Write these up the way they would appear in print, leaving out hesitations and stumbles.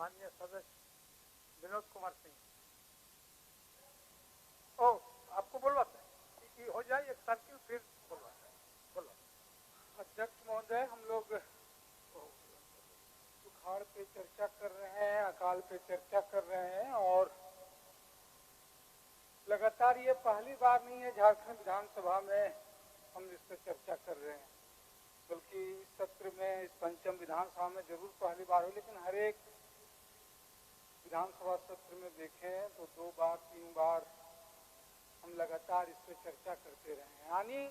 माननीय सदस्य विनोद कुमार सिंह। ओ आपको बोलवाते हैं हो जाए एक सर्किल फिर बोलवाते हैं। बोलो। अध्यक्ष महोदय, हम लोग सुखाड़ पे चर्चा कर रहे हैं, अकाल पे चर्चा कर रहे हैं और लगातार ये पहली बार नहीं है झारखंड विधानसभा में हम इस पर चर्चा कर रहे हैं, बल्कि इस सत्र में, इस पंचम विधानसभा में जरूर पहली बार हुई, लेकिन हर एक विधानसभा सत्र में देखें तो 2 बार 3 बार हम लगातार इस पर चर्चा करते रहे हैं। यानी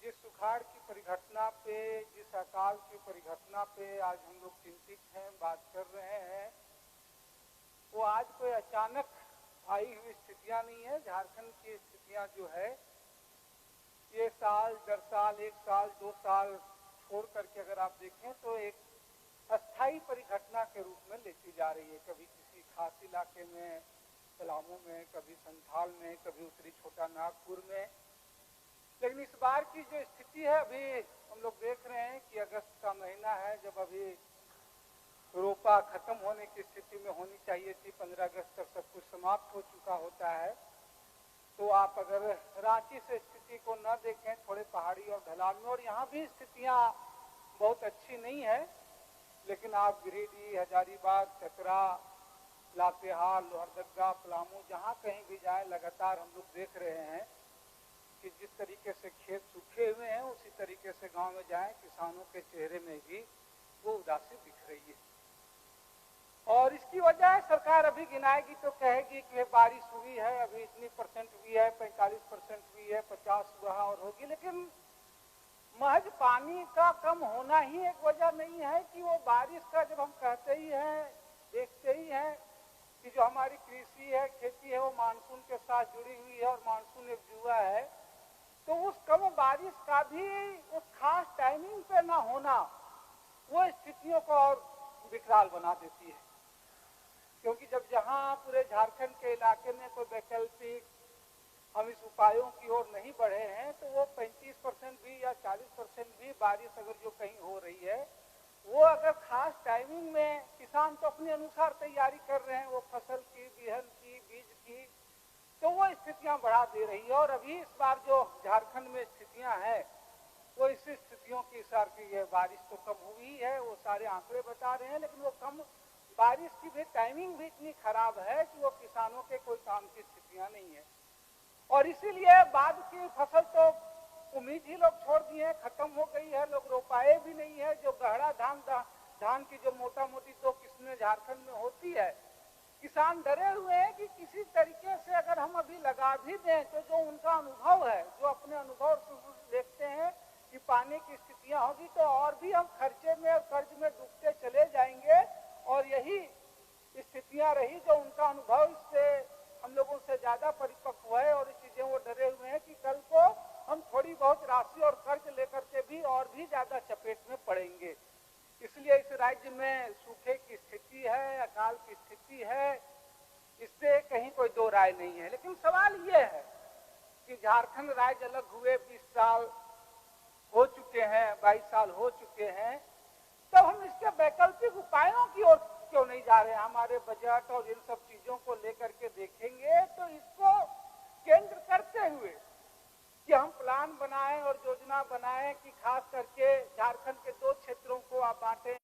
जिस सुखाड़ की परिघटना पे, जिस अकाल की परिघटना पे आज हम लोग चिंतित हैं, बात कर रहे हैं, वो आज कोई अचानक आई हुई स्थितियां नहीं है। झारखंड की स्थितियां जो है ये साल दर साल, 1 साल 2 साल छोड़ करके अगर आप देखें तो एक अस्थायी परिघटना के रूप में लेती जा रही है। कभी किसी खास इलाके में, पलामू में, कभी संथाल में, कभी उत्तरी छोटा नागपुर में। लेकिन इस बार की जो स्थिति है, अभी हम लोग देख रहे हैं कि अगस्त का महीना है, जब अभी रोपा खत्म होने की स्थिति में होनी चाहिए थी, 15 अगस्त तक सब कुछ समाप्त हो चुका होता है। तो आप अगर रांची से स्थिति को न देखें, थोड़े पहाड़ी और ढलान में, और यहाँ भी स्थितियाँ बहुत अच्छी नहीं है, लेकिन आप गिरिडीह, हजारीबाग, चतरा, लातेहार, लोहरदगा, पलामू, जहाँ कहीं भी जाए, लगातार हम लोग देख रहे हैं कि जिस तरीके से खेत सूखे हुए हैं, उसी तरीके से गांव में जाएं, किसानों के चेहरे में भी वो उदासी दिख रही है। और इसकी वजह सरकार अभी गिनाएगी तो कहेगी कि बारिश हुई है, अभी इतनी परसेंट हुई है, 45% हुई है, 50 हुआ और होगी, लेकिन महज पानी का कम होना ही एक वजह नहीं है कि वो बारिश का, जब हम कहते ही हैं, देखते ही हैं कि जो हमारी कृषि है, खेती है, वो मानसून के साथ जुड़ी हुई है और मानसून एक जुआ है, तो उस कम बारिश का भी उस खास टाइमिंग पे ना होना वो स्थितियों को और विकराल बना देती है। क्योंकि जब जहां पूरे झारखंड के इलाके में कोई वैकल्पिक हम इस उपायों की ओर नहीं बढ़े हैं, तो वो 35% भी या 40% भी बारिश अगर जो कहीं हो रही है, वो अगर खास टाइमिंग में, किसान तो अपने अनुसार तैयारी कर रहे हैं, वो फसल की, बिहन की, बीज की, तो वो स्थितियां बढ़ा दे रही है। और अभी इस बार जो झारखंड में स्थितियां हैं, वो इसी स्थितियों की सार की है। बारिश तो कम हुई है, वो सारे आंकड़े बता रहे हैं, लेकिन वो कम बारिश की भी टाइमिंग भी इतनी खराब है कि वो किसानों के कोई काम की स्थितियां नहीं है। और इसीलिए बाद की फसल तो उम्मीद ही लोग छोड़ दिए, खत्म हो गई है, लोग रोपाए भी नहीं है। जो गहरा धान की जो मोटा मोटी 2 किस्में झारखंड में होती है, किसान डरे हुए हैं कि किसी तरीके से अगर हम अभी लगा भी दें तो जो उनका अनुभव है, जो अपने अनुभव से देखते हैं कि पानी की स्थितियां होगी तो और भी हम खर्चे में और कर्ज में डूबते चले जाएंगे। और यही स्थितियां रही जो उनका अनुभव इससे हम लोगों से ज्यादा परिपक्व है, और चीजें वो डरे हुए हैं कि कल को हम थोड़ी बहुत राशि और कर्ज लेकर के भी और भी ज्यादा चपेट में पड़ेंगे। इसलिए इस राज्य में सूखे की स्थिति है, अकाल की स्थिति है, इससे कहीं कोई दो राय नहीं है। लेकिन सवाल ये है कि झारखंड राज्य अलग हुए 20 साल हो चुके हैं, 22 साल हो चुके हैं, तब हम इसके वैकल्पिक उपायों की ओर क्यों नहीं जा रहे हैं? हमारे बजट और इन सब चीजों को लेकर के देखेंगे तो इसको केंद्र करते हुए कि हम प्लान बनाएं और योजना बनाएं कि खास करके झारखंड के 2 क्षेत्रों को आप बांटें।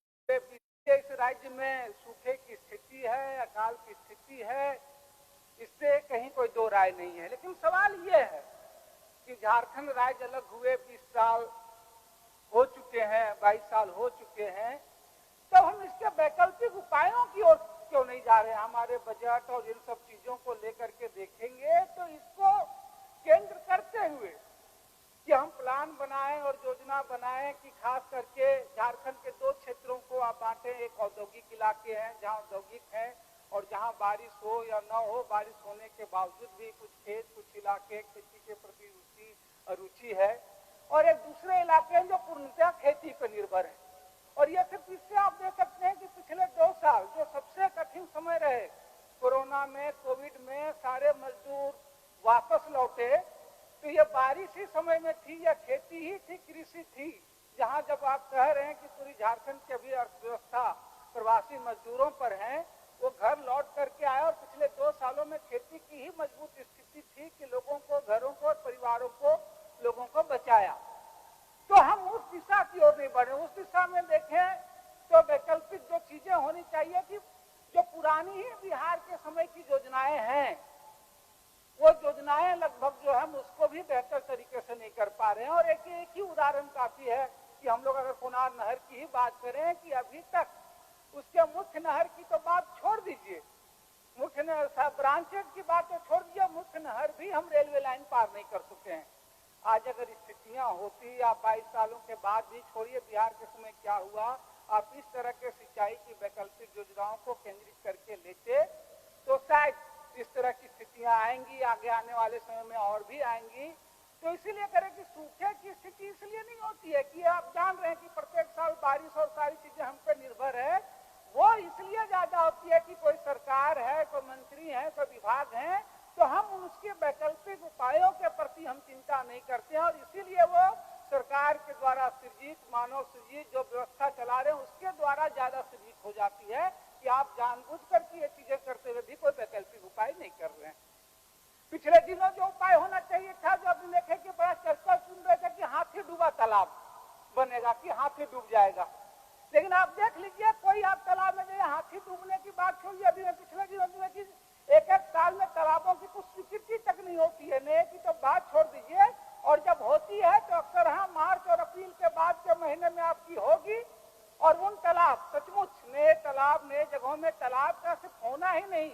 इस राज्य में सूखे की स्थिति है, अकाल की स्थिति है, इससे कहीं कोई दो राय नहीं है। लेकिन सवाल ये है कि झारखंड राज्य अलग हुए 20 साल हो चुके हैं, 22 साल हो चुके हैं, तब हम इसके वैकल्पिक उपायों की ओर क्यों नहीं जा रहे हैं? हमारे बजट और इन सब चीजों को लेकर के देखेंगे तो इसको केंद्र करते हुए कि हम प्लान बनाएं और योजना बनाएं कि खास करके झारखंड के 2 क्षेत्रों को आप बांटें। एक औद्योगिक इलाके हैं जहां औद्योगिक है और जहां बारिश हो या न हो, बारिश होने के बावजूद भी कुछ खेत, कुछ इलाके खेती के प्रति रुचि है, और एक दूसरे इलाके हैं जो पूर्णतः खेती पर निर्भर है। और ये सिर्फ इससे आप देख सकते हैं कि पिछले 2 साल जो सबसे कठिन समय रहे, कोरोना में, कोविड में, सारे मजदूर वापस लौटे, तो ये बारिश ही समय में थी या खेती ही थी, कृषि थी, जहां जब आप कह रहे हैं कि पूरी झारखंड की अभी अर्थव्यवस्था प्रवासी मजदूरों पर हैं, वो घर लौट करके आए और पिछले 2 सालों में खेती की ही मजबूत स्थिति थी कि लोगों को, घरों को और परिवारों को, लोगों को बचाया। तो हम उस दिशा की ओर नहीं बढ़े। उस दिशा में देखें तो वैकल्पिक जो चीजें होनी चाहिए कि जो पुरानी ही बिहार के समय की योजनाएं हैं, वो योजनाएं लगभग जो हम उसको भी बेहतर तरीके से नहीं कर पा रहे हैं। और एक ही उदाहरण काफी है कि हम लोग अगर कोनार नहर की ही बात करें कि अभी तक उसके मुख्य नहर की तो बात छोड़ दीजिए, मुख्य ब्रांचेज की बात तो छोड़ दीजिए, मुख्य नहर भी हम रेलवे लाइन पार नहीं कर सके हैं। आज अगर स्थितियां होती या 22 सालों के बाद भी, छोड़िए बिहार के समय क्या हुआ, आप इस तरह के सिंचाई की वैकल्पिक योजनाओं को केंद्रित करके लेते तो शायद इस तरह की स्थितियां आएंगी, आगे आने वाले समय में और भी आएंगी। तो इसीलिए करें कि सूखे की स्थिति इसलिए नहीं होती है कि आप जान रहे हैं कि प्रत्येक साल बारिश और सारी चीजें हम पे निर्भर है, वो इसलिए ज्यादा होती है कि कोई सरकार है, कोई मंत्री है, कोई विभाग है, तो हम उसके वैकल्पिक उपायों के प्रति हम चिंता नहीं करते हैं। और इसीलिए वो सरकार के द्वारा सृजित, मानव सृजित जो व्यवस्था चला रहे हैं उसके द्वारा ज्यादा सृजित हो जाती है कि आप जानबूझ करके ये चीजें करते हुए भी कोई वैकल्पिक उपाय नहीं कर रहे हैं। पिछले दिनों जो उपाय होना चाहिए था, जो अभी देखे कि बड़ा चर्चा सुन रहे थे कि हाथी डूबा तालाब बनेगा, कि हाथी डूब जाएगा, लेकिन आप देख लीजिए कोई आप तालाब में जाइए, हाथी डूबने की बात छोड़िए। अभी पिछले दिनों में कि एक साल में तालाबों की कुछ स्वीकृति तक नहीं होती है, नए की तो बात छोड़ दीजिए, और जब होती है तो अक्सर हाँ मार्च और अप्रैल के बाद के महीने में आपकी होगी। और उन तालाब, सचमुच नए तालाब, नए जगहों में तालाब का सिर्फ होना ही नहीं,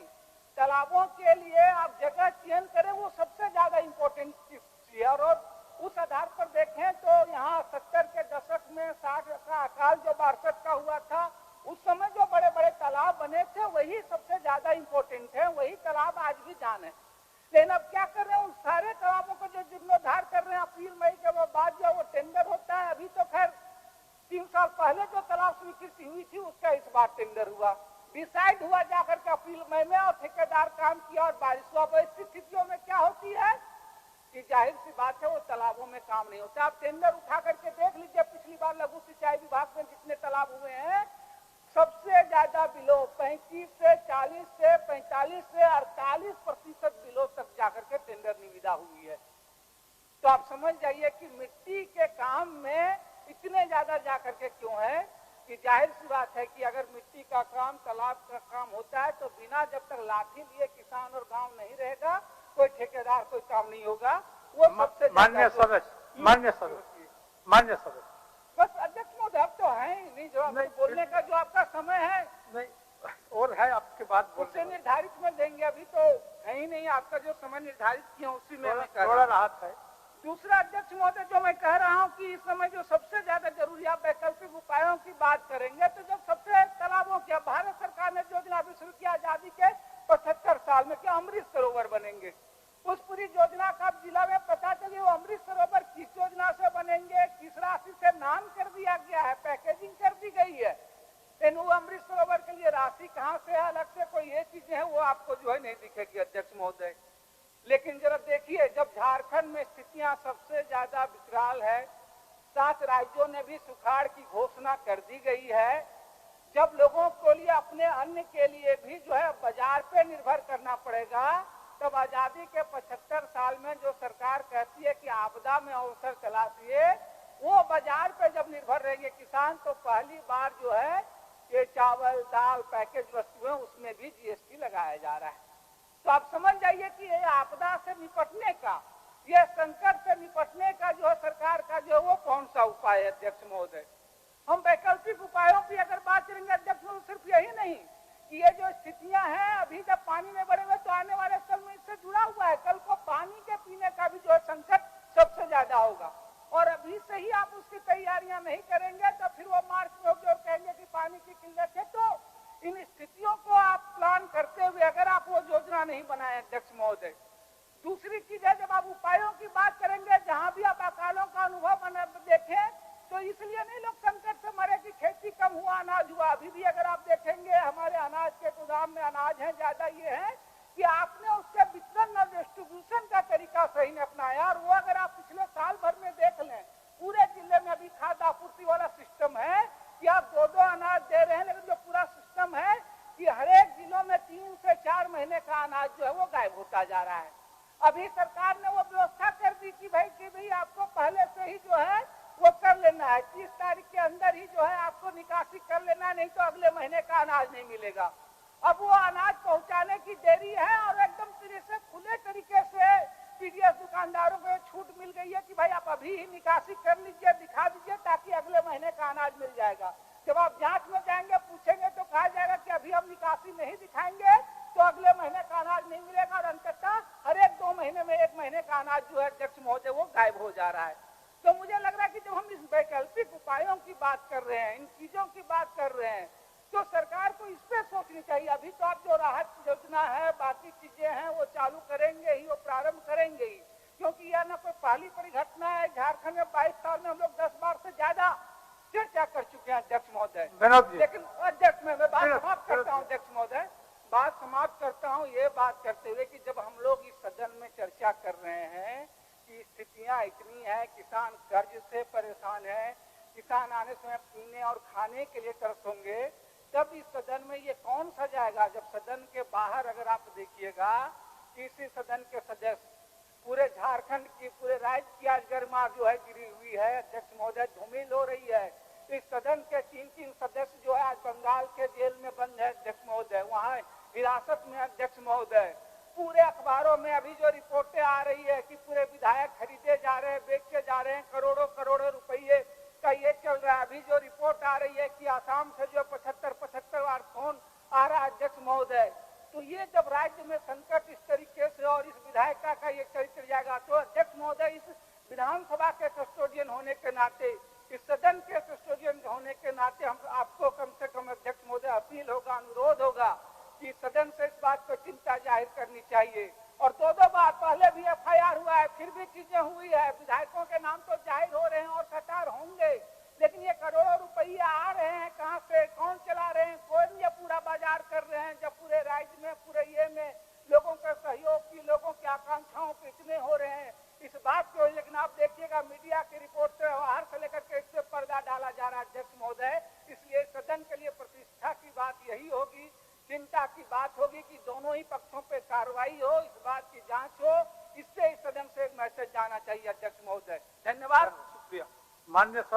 तालाबों के लिए आप जगह चयन करें, वो सबसे ज्यादा इंपॉर्टेंट चीज है। और उस आधार पर देखें तो यहाँ 70 के दशक में 60 का अकाल जो 62 का हुआ था, उस समय जो बड़े बड़े तालाब बने थे वही सबसे ज्यादा इंपॉर्टेंट है, वही तालाब आज भी जान है। लेकिन अब क्या कर रहे हैं, उन सारे तालाबों को जो जीर्णोद्धार कर रहे हैं, अप्रैल मई के बाद जो वो टेंडर होता है, अभी तो खैर 3 साल पहले जो तालाब स्वीकृति हुई थी उसका इस बार टेंडर हुआ, डिसाइड हुआ जाकर के अप्रैल मई में, और ठेकेदार काम किया और बारिश हुआ। अब ऐसी स्थितियों में क्या होती है कि जाहिर सी बात है वो तालाबों में काम नहीं होता। आप टेंडर उठा करके देख लीजिए, पिछली बार लघु सिंचाई विभाग में जितने तालाब हुए हैं, सबसे ज्यादा बिलो 35 से 40 से 45 से 48% बिलो तक जाकर के टेंडर निविदा हुई है। तो आप समझ जाइए कि मिट्टी के काम में इतने ज्यादा जाकर के क्यों है कि जाहिर सी बात है कि अगर मिट्टी का काम, तालाब का काम होता है तो बिना जब तक लाठी लिए किसान और गांव नहीं रहेगा, कोई ठेकेदार कोई काम नहीं होगा। वो सबसे मान्य सदस्य बस अध्यक्ष महोदय अब तो है ही नहीं, जो बोलने का जो आपका समय है नहीं और है आपके बात उससे निर्धारित में देंगे, अभी तो है ही नहीं, आपका जो समय निर्धारित किया उसी में थोड़ा राहत है। दूसरा अध्यक्ष महोदय जो मैं कह रहा हूं कि इस समय जो सबसे ज्यादा जरूरी, आप वैकल्पिक उपायों की बात करेंगे तो जब सबसे तालाबों की भारत सरकार ने योजना भी शुरू किया आजादी के 75 साल में कि अमृत सरोवर बनेंगे, उस पूरी योजना का जिला में पता चले वो अमृत सरोवर किस योजना से बनेंगे, किस राशि से नाम कर दिया गया है, पैकेजिंग कर दी गई है, लेकिन वो अमृत सरोवर के लिए राशि कहाँ से है, अलग से कोई ये चीजें हैं वो आपको जो है नहीं दिखेगी अध्यक्ष महोदय। लेकिन जरा देखिए, जब झारखंड में स्थितियां सबसे ज्यादा विकराल है, 7 राज्यों ने भी सुखाड़ की घोषणा कर दी गई है, जब लोगों को लिए अपने अन्न के लिए भी जो है बाजार पे निर्भर करना पड़ेगा, तब आजादी के 75 साल में जो सरकार कहती है कि आपदा में अवसर तलाशिए, वो बाजार पे जब निर्भर रहेंगे किसान, तो पहली बार जो है ये चावल, दाल, पैकेज वस्तुएं उसमें भी जीएसटी लगाया जा रहा है। तो आप समझ जाइए कि ये आपदा से निपटने का, ये संकट से निपटने का जो है सरकार का जो है वो कौन सा उपाय है अध्यक्ष महोदय। हम वैकल्पिक उपायों की अगर बात करेंगे अध्यक्ष महोदय, सिर्फ यही नहीं कि ये जो स्थितियां हैं, अभी जब पानी में बढ़े हुए तो आने वाले साल में इससे जुड़ा हुआ है, कल को पानी के पीने का भी जो है संकट सबसे ज्यादा होगा, और अभी से ही आप उसकी तैयारियां नहीं करेंगे तो फिर वो मार्च में होगी और कहेंगे कि पानी की किल्लत है। तो इन स्थितियों को आप प्लान करते हुए अगर आप वो योजना नहीं बनाए अध्यक्ष महोदय। दूसरी चीज है, जब आप उपायों की बात करेंगे, जहां भी आप अकालों का अनुभव देखें तो इसलिए नहीं लोग संकट से मरे कि खेती कम हुआ, अनाज हुआ। अभी भी अगर आप देखेंगे हमारे अनाज के गोदाम में अनाज है ज्यादा, ये है कि आपने उसके वितरण और डिस्ट्रीब्यूशन का तरीका सही नहीं अपनाया। और वो अगर आप पिछले साल भर में देख लें, पूरे जिले में अभी खाद्य आपूर्ति वाला सिस्टम है कि आप 2-2 अनाज दे रहे हैं, लेकिन जो पूरा अनाज नहीं मिलेगा। अब वो अनाज पहुंचाने की देरी है और एकदम तरह से खुले तरीके से पीडीएस दुकानदारों को छूट मिल गई है कि भाई आप अभी ही निकासी कर लीजिए, दिखा दीजिए, ताकि अगले महीने का अनाज मिल जाएगा। जब आप जांच में जाएंगे, पूछेंगे तो कहा जाएगा कि अभी हम निकासी नहीं दिखाएंगे तो अगले महीने का अनाज नहीं मिलेगा और अंततः हर एक 2 महीने में 1 महीने का अनाज जो है अध्यक्ष महोदय वो गायब हो जा रहा है। तो मुझे लग रहा है कि जब हम इस वैकल्पिक उपायों की बात कर रहे हैं, इन चीजों की बात कर रहे हैं, तो सरकार को इस पे सोचनी चाहिए। अभी तो आप जो राहत योजना है, बाकी चीजें हैं, वो चालू करेंगे ही, वो प्रारंभ करेंगे ही, क्योंकि यह न कोई पहली परिघटना है। झारखंड में 22 साल में हम लोग 10 बार से ज्यादा चर्चा कर चुके हैं अध्यक्ष महोदय। लेकिन अध्यक्ष मैं बात समाप्त करता हूँ अध्यक्ष महोदय, बात समाप्त करता हूँ ये बात करते हुए कि जब हम लोग इस सदन में चर्चा कर रहे हैं कि स्थितियां इतनी है, किसान कर्ज से परेशान है, किसान आने समय पीने और खाने के लिए तरस होंगे, तब इस सदन में ये कौन सा जाएगा? जब सदन के बाहर अगर आप देखिएगा कि इसी सदन के सदस्य पूरे झारखंड की, पूरे राज्य की आज गरिमा जो है गिरी हुई है अध्यक्ष महोदय, धूमिल हो रही है। इस सदन के 3 सदस्य जो है आज बंगाल के जेल में बंद है अध्यक्ष महोदय, वहाँ हिरासत में अध्यक्ष महोदय। पूरे अखबारों में अभी जो रिपोर्टें आ रही है कि पूरे विधायक खरीदे जा रहे हैं, बेचे जा रहे हैं, करोड़ों करोड़ों रुपये का ये चल रहा है। अभी जो रिपोर्ट आ रही है कि आसाम से जो 75 बार फोन आ रहा है अध्यक्ष महोदय, तो ये जब राज्य में संकट इस तरीके से और इस विधायिका का ये चरित्र जाएगा, तो अध्यक्ष महोदय इस विधानसभा के कस्टोडियन होने के नाते, इस सदन के कस्टोडियन होने के नाते हम आपको कम से कम अध्यक्ष महोदय अपील होगा, अनुरोध होगा कि सदन से इस बात पर चिंता जाहिर करनी चाहिए। और 2 बार पहले भी एफआईआर हुआ है, फिर भी चीजें हुई है, विधायकों के नाम तो जाहिर हो रहे हैं और कतार होंगे, लेकिन ये करोड़ों रुपये आ रहे हैं कहां से, कौन चला रहे हैं, कौन ये पूरा बाजार कर रहे हैं, जब पूरे राज्य में, पूरे ये में लोगों का सहयोग की, लोगों की आकांक्षाओं पे इतने हो रहे हैं इस बात को। लेकिन आप देखिएगा मीडिया की रिपोर्ट से बाहर से लेकर के इस पे पर्दा डाला जा रहा है अध्यक्ष महोदय। इसलिए सदन के लिए प्रतिष्ठा की बात यही होगी, चिंता की बात होगी कि दोनों ही पक्षों पे कार्रवाई हो, इस बात की जांच हो, इससे इस सदन से एक मैसेज जाना चाहिए अध्यक्ष महोदय। धन्यवाद, शुक्रिया। माननीय सदस्य